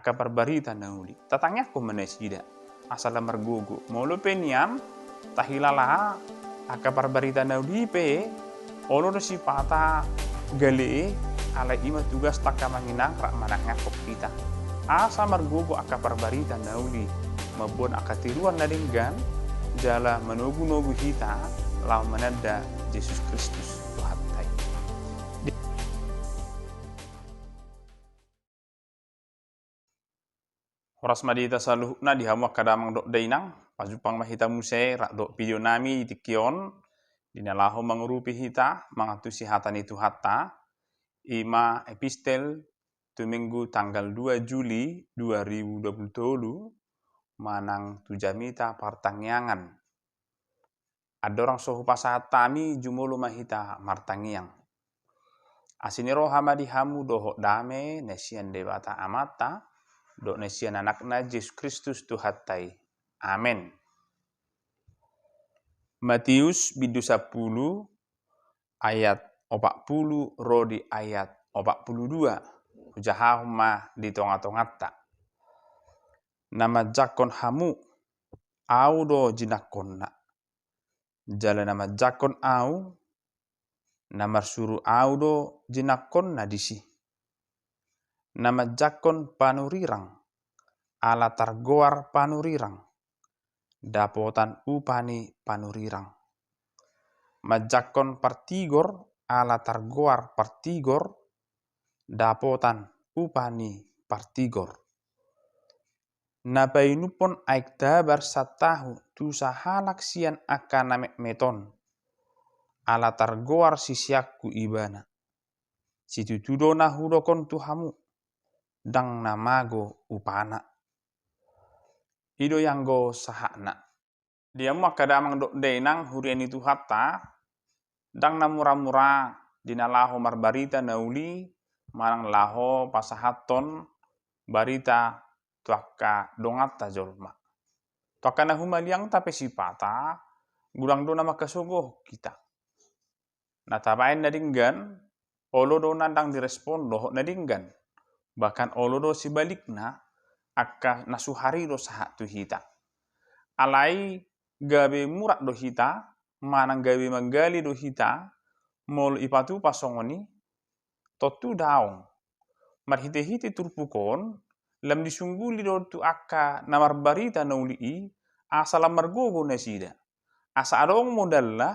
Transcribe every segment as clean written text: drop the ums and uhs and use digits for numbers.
aka barbarita nauli. Tatangnya ko manesida. Asala margogo. Molo peniam tahilala aka barbarita nauli pe olo do sipata gale ala ima tugas taka manginang rak manaknya kop kita. Asa margogo aka barbarita nauli mabon aka tiruan nadinggan jala menogu-nogu hita lau menada Yesus Kristus Tuhan. Horas madita saluhna dihamu kadamang dok dainang pajupang mahita muse rak dok video nami itikion dinalaho mengurupi hita mangatusi hatan itu hatta ima epistel tu minggu tanggal 2 Juli 2020 manang tu jamita partangyangan ada orang sohu pasahat tami jumolo mahita martangiang asiniro hama dihamu dohok dame nesian debata amata dok nesian anakna Yesus Kristus Tuhattai. Amin. Matius bidu 10 ayat 40 rodi ayat 42. Hujahahuma di tonga-tongatta. Nama jakon hamu au do jinakonna. Jala nama jakon au nama suru au do jinakonna disi. Nama jakon panurirang, ala targoar panurirang, dapotan upani panurirang. Majakon partigor, ala targoar partigor, dapotan upani partigor. Napainupon aik dabar satahu tu sahalak sian akan namek meton, ala targoar sisiakku ibana. Situtudona hudokon tuhamu. Dang namago upana. Ido yang go sahakna. Dia makadamang dok denang hurian itu hatta. Dang namura-mura dinalaho marbarita nauli. Marang laho pasahaton barita tuaka dongata jolma. Tuaka nahumaliang tapi sipata. Gudang do nama kasogoh kita. Natabain nadinggan. Olo do nandang direspon dohok nadinggan. Bahkan olodo sibalikna akka nasuhari do sahat tu hita. Alai gabe murak do hita, manang gabe manggali do hita, mol ipatu pasongoni, totu daong. Marhite-hite turpukon, lam disungguli do tu akka namar barita naulii, asalam margogo nasida. Asa adong modalla,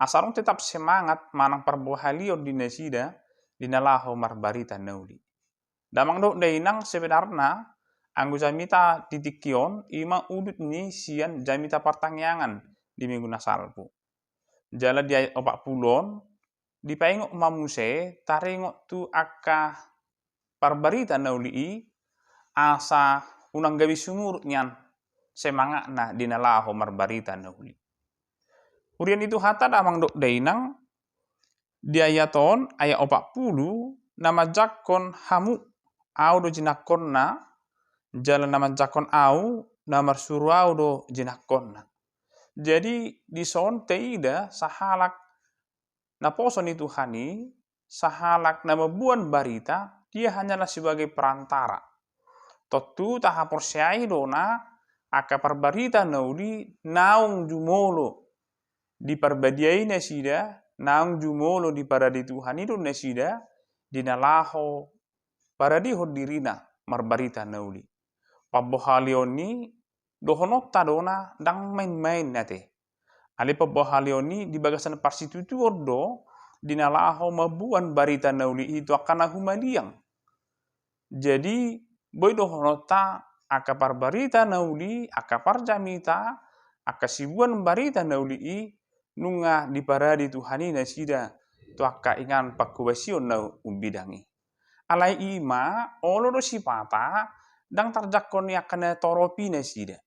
asarong tetap semangat manang parbohalio di nasida, dinalaho marbarita nauli. Damang dok dainang sebenarnya anggo jamita titikion ima udut ni sian jamita partangyangan di minggu nasalpu. Jala di ayat 40 dipaingok mamuse taringok tu akka parbarita naulii asa unang gabi sumurut nyan semangat na dinalaho marbarita nauli. Urian itu hata damang dok dainang di ayaton ayat 40 nama jakon hamu au do jinakonna jalan nama jakon au namar suru au do jinakonna. Jadi di son teida sahalak na poson itu hani sahalak nama buan barita dia hanyalah sebagai perantara. Totu taha porsiai dona aka parbarita nauli naung jumolo di parbadiai nasida naung jumolo di paradi Tuhan itu nasida dinalaho paradi hodirina marbarita nauli. Pabohalioni dohonotta dona dang main-main nate. Ali pabohalioni di bagasan parsitutu ordo dinalaho mabuan barita nauli itu akan humaliang. Jadi boy dohonotta aka parbarita nauli aka parjamita aka sibuan barita nauli nunga di paradi Tuhani nasida tu aka ingan pakubasion na umbidangi. Alai ima olo do sipata dang tarjakon yakana toropi nasida.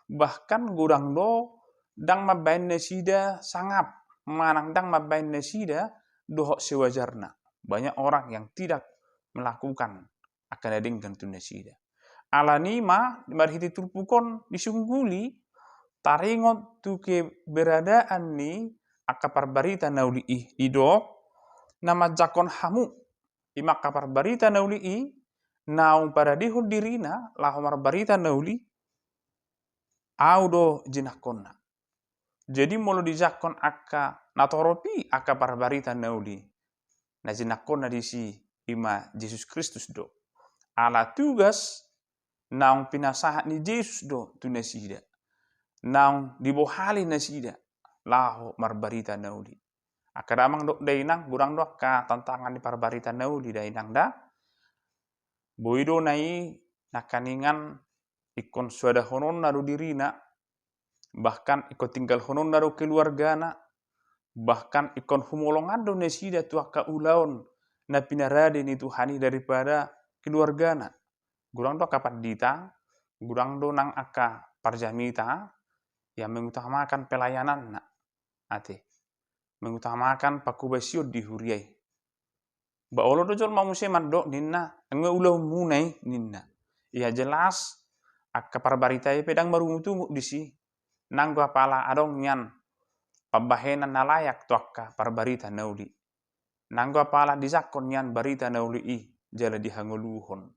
Bahkan gudang do dang mabain nasida sangap manang dang mabain nasida dohok sewajarna. Banyak orang yang tidak melakukan akan adingkan tu nasida. Alanima marhiti turpukon disungguli taringot tu keberadaan ni akapar barita nauli idok nama jakon hamu. Ima kapar barita nauli naung pada dihun dirina lahu marbarita nauli au do jinakonna. Jadi molo dijakon aka natoropi aka barbarita nauli na jinakonna disi ima Yesus Kristus do. Ala tugas naung pinasahat ni Yesus do tu nasida. Naung dibohali nasida lahu marbarita nauli. Akadamang dok dainang gurang do ka tantangan di parbarita nauli dainang da. Boido nai nakaningan ikon suada honon nado dirina, bahkan ikon tinggal honon nado keluargana, bahkan ikon humolongan do nesida tuaka ulaon na pinarade ni Tuhani daripada keluargana. Gurang do kapat dita, gurang do nang aka parjamita yang mengutamakan pelayanan na ate, mengutamakan pakubasiod di huriai. Ba olo do jol mamuseman do ninna nge ulau munai ninna. Ya jelas akka parbaritai pedang marumutu disi nanggo apala adong nyan pambahenan nalayak to akka parbarita nauli. Nanggo apala disakon nyan barita nauli i jala dihangoluhon.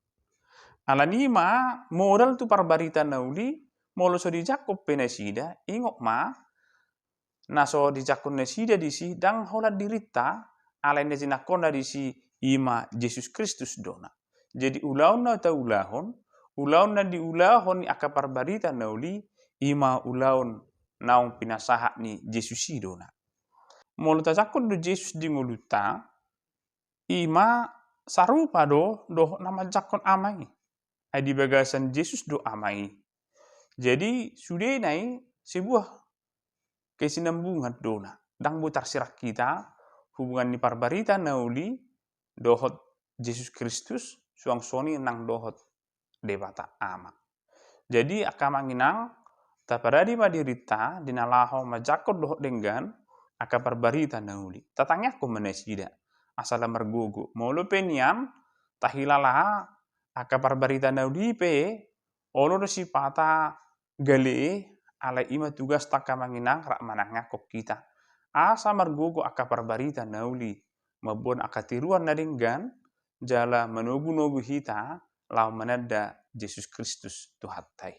Alanima modal tu parbarita nauli molo so dijakop penasida ingok ma naso dijakon nasida disi dang hola dirita alai na jinakona disi ima Yesus Kristus dona. Jadi ulaon na ta ulahon, ulaon na diulahon ni aka parbarita nauli ima ulaon naung pinasahat ni Yesus dona. Molo ta jakon do Yesus di ngoluta ima sarupa do nama jakon amai. Ai di bagasan Yesus do amai. Jadi sudah nai sebuah kesinambungan dona. Dang butar sirak kita hubungan ni parbarita nauli dohot Yesus Kristus suang soni nang dohot debata ama. Jadi akamanginang taparadi madirita dinalaho majakot dohot denggan aka parbarita nauli. Tatangnya ko manesida asala margogo. Molo penian tahilala aka parbarita nauli pe olo do sipata gale ala ima tugas takamanginang rak manangnya kok kita. Asa margogo aka parbarita nauli mabon akatiruan na denggan jala manogu-nogu hita lau manada Yesus Kristus tuhattai.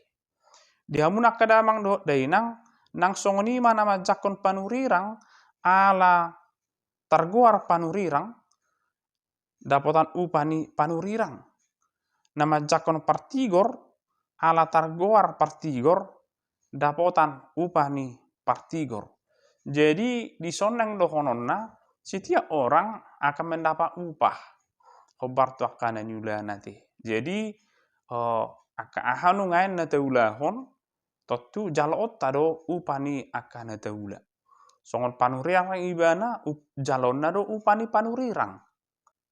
Dihamun akadamang do dainang nang songoni mana majakon panurirang ala targoar panurirang dapotan upani panurirang. Nama jakon partigor ala targoar partigor dapotan upani partigor. Jadi disonang dohononna setiap orang akan mendapat upah. Hobar tu akan nyula nanti. Jadi aka ahanu ngain na taulahon totu jalot tado upani akan na taula. Songon panurirang ibana jalon nado upani panurirang.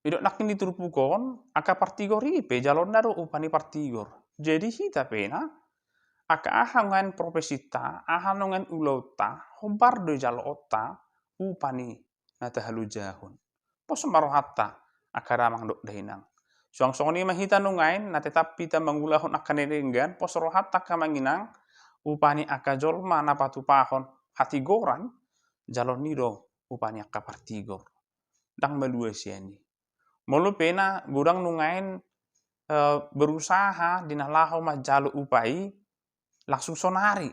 Idok nakin diturupukon aka partigor ipe jalon nado upani partigor. Jadi hita pena aka ahanu ngain profesita, ahanu ngain ulauta, hobar do jalota upani nata halujahun. Pos marohatta akaramang dok dainang. Suang-suang ni mahita nungain na tetap pita mangulahon akan nerenggan pos rohatta kamanginang upani aka jolma na patupahon hati goran jalon nido upani aka partigor. Dang malua siani. Molo pena gudang nungain berusaha dinalaho majalo upai langsung sonari.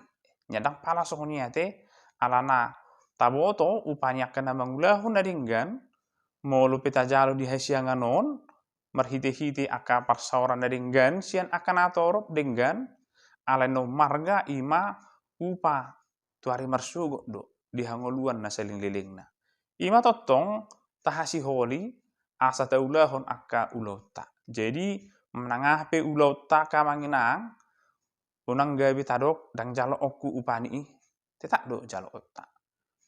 Nyadang pala sohnya te alana taboto upanya kena mangulahon na denggan molo peta jalo di hasianganon marhite-hite aka parsauran na denggan sian akan atorop denggan aleno marga ima upa tuari marsugo do dihangoluan na saling-lilingna. Ima totong tahasi holi asa taulahon aka ulota. Jadi menangah pe ulota kamanginang unang gabi tadok dang jalo oku upani tetak do jalo otak.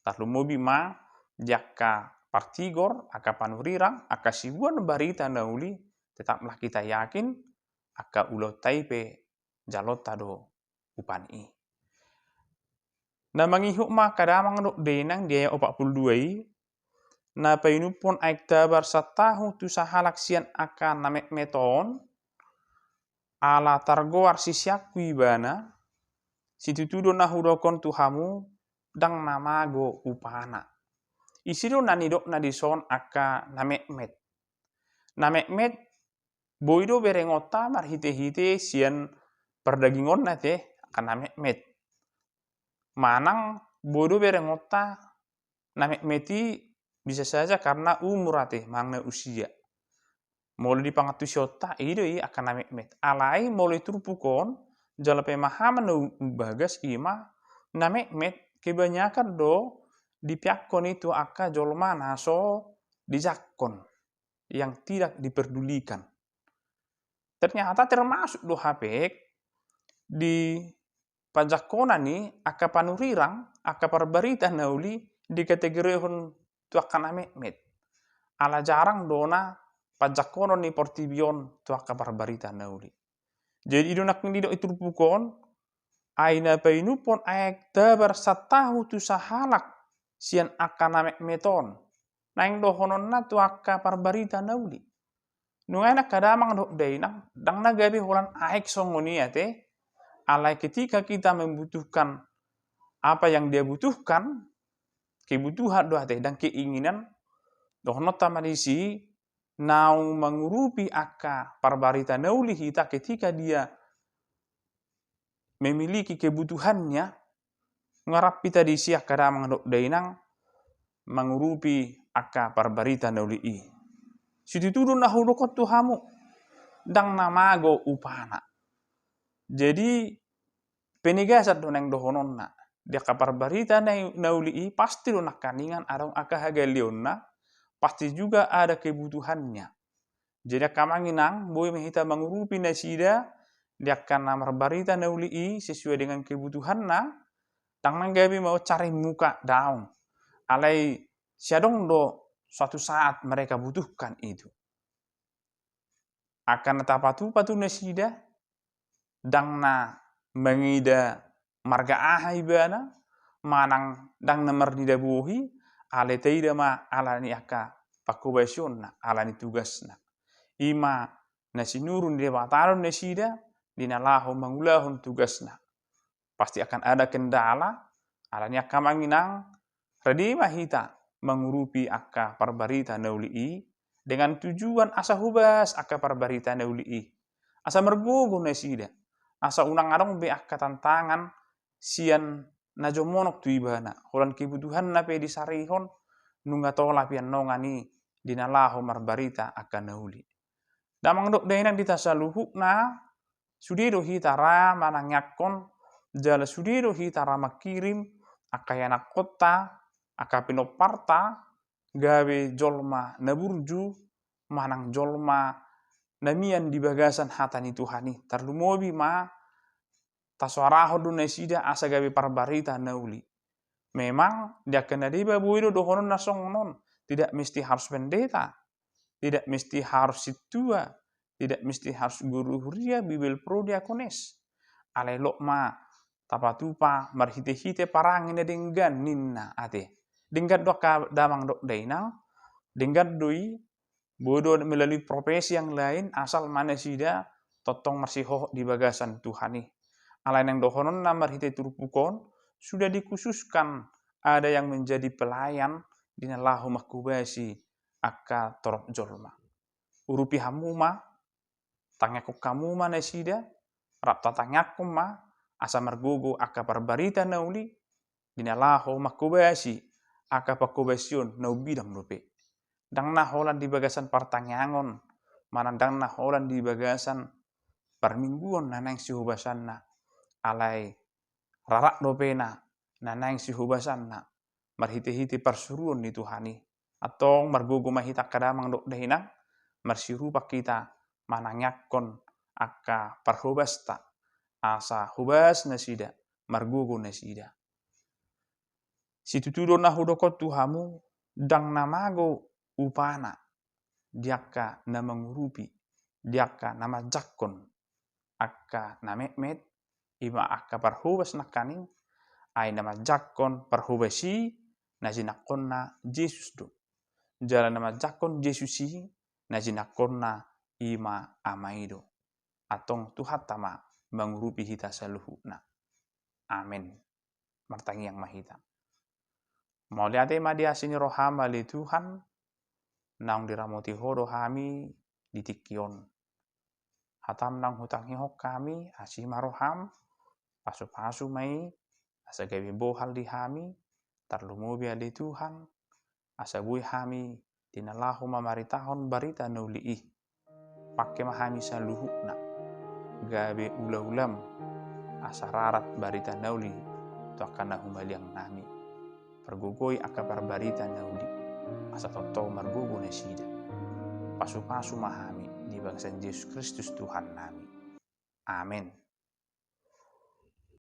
Tarlu mobi ma jaka partigor aka panurirang aka sibuan barita nauli tetaplah kita yakin aka ulotai pe jalota do upani. Na mangihuk ma kadamang do denang dia 42 na painupon aik tabar satahu tu sahalak sian aka namek meton ala targoar sisyak ibana situtudo na hudokon tuhamu dang namago upana. Isido nanidok na dison aka namekmet. Namekmet Boido berengota marhite-hite sian perdagingon na te akan met. Manang boido berengota meti bisa saja karena umur ate mangna usia. Mulai di pangatu syota idoi akan met. Alai mulai turpukon jala pemahaman no bagas ima met kebanyakan do dipiakkon itu aka jolma naso dijakkon yang tidak diperdulikan. Ternyata termasuk do HP di pajakkona ni aka panurirang aka parbarita nauli di kategorihon tu akan met. Ala jarang dona pajakkono ni portibion tu aka parbarita nauli. Jadi idonak ni do itu pukon aina painupon aek tabar satahu tu sahalak sian akan meton. Naing dohonon na tu aka parbarita nauli. Nungana kadamang do dainang dang nagabi holan aek songoni te alai ketika kita membutuhkan apa yang dia butuhkan, kebutuhan doa teh dan keinginan dohonot tamadisi nau mengurupi aka parbarita nauli hita ketika dia memiliki kebutuhannya ngarap kita disi kadamang do dainang mengurupi aka parbarita nauli i. Situtudu nahudokot tuhamu dang namago upana. Jadi penegasan do nang dohononna dia kapar barita nauli i pasti do nakaningan adong aka hagalionna pasti juga ada kebutuhannya. Jadi kamanginang boy mehita mengurupi nasida dia akan namar barita nauli i sesuai dengan kebutuhanna tang nanggabi mau cari muka daun. Alai siadong do suatu saat mereka butuhkan itu. Akan tapatu patu nasida dang na mengida marga ahai bana manang dang na mardida buhi ale teida ma alani aka pakubasionna alani tugasna. Ima nasinurun dia bataron nasida dinalahu mangulahun tugasna. Pasti akan ada kendala alani aka manginang radima hita mengurupi aka parbarita nauli i dengan tujuan asa hubas aka parbarita nauli i. Asa mergogo nasida. Asa unang adong be aka tantangan sian najomonok tu ibana. Holan kebutuhan na pe disarihon nunga tola pian nongani dinalahu marbarita aka nauli. Damang dok dainang ditasaluhuk na sudido hitara manangyakon jala sudido hitara makirim aka yanak kota aka pinoparta gawe jolma naburju manang jolma namian di bagasan hatani Tuhani tarlumobi ma taswaraho do nasida asa gawe parbarita nauli. Memang dia kena deba buido dohonon nasongonon tidak mesti harus pendeta, tidak mesti harus situa, tidak mesti harus guru huria bibel pro diakones. Alelok ma tapatupa marhite-hite parangina denggan ninna ate. Denggan doka damang dok dainang, denggan doi bodo melalui profesi yang lain asal mana sida totong marsiho di bagasan Tuhani. Alain yang dohonon na marhite turpukon sudah dikhususkan ada yang menjadi pelayan dinalahu makubasi aka torok jolma. Urupi hamuma tangyaku kamuma nasida rap tatangyaku ma asa margogo aka parbarita nauli dinalahu makubasi aka pakubasion nau bidang dope. Dang na holan di bagasan partanyangon manandang na holan di bagasan parmingguan nanang sihubasanna alai rarak dopena nanang sihubasanna marhite-hite parsuruan ni Tuhani atau margogo mahita kadamang dok dahinang marsirupa kita mananyakkon aka parhubasta asa hubas nasida margogo nasida. Situtudo na hudokot tuhamu dang namago upana diaka na mengurupi diaka nama jakkon aka na met ima aka parhubas nakaning ai nama jakkon parhubasi na jinakonna Yesus do. Jala nama jakkon Yesusi na jinakonna ima amaido. Atong tuhatama mengurupi hita saluhuna. Amin. Martangi yang mahita. Mau lihat dia sini rohama li Tuhan naung diramoti hodo hami ditikion Hatam nang hutang hihok kami, asih maroham, pasu-pasu mai, asa gawe bohal di hami, tarlumu bia di Tuhan, asa bui hami, dinalahu mamaritahon barita nauliih, pakai mahami saluhukna, gawe ula-ulam, asa rarat barita nauli, tu akan humaliang nami, pergugoi aka barbarita nauli, asa totau margugu nasida, pasu-pasu mahami, di bangsa Yesus Kristus Tuhan nami. Amin.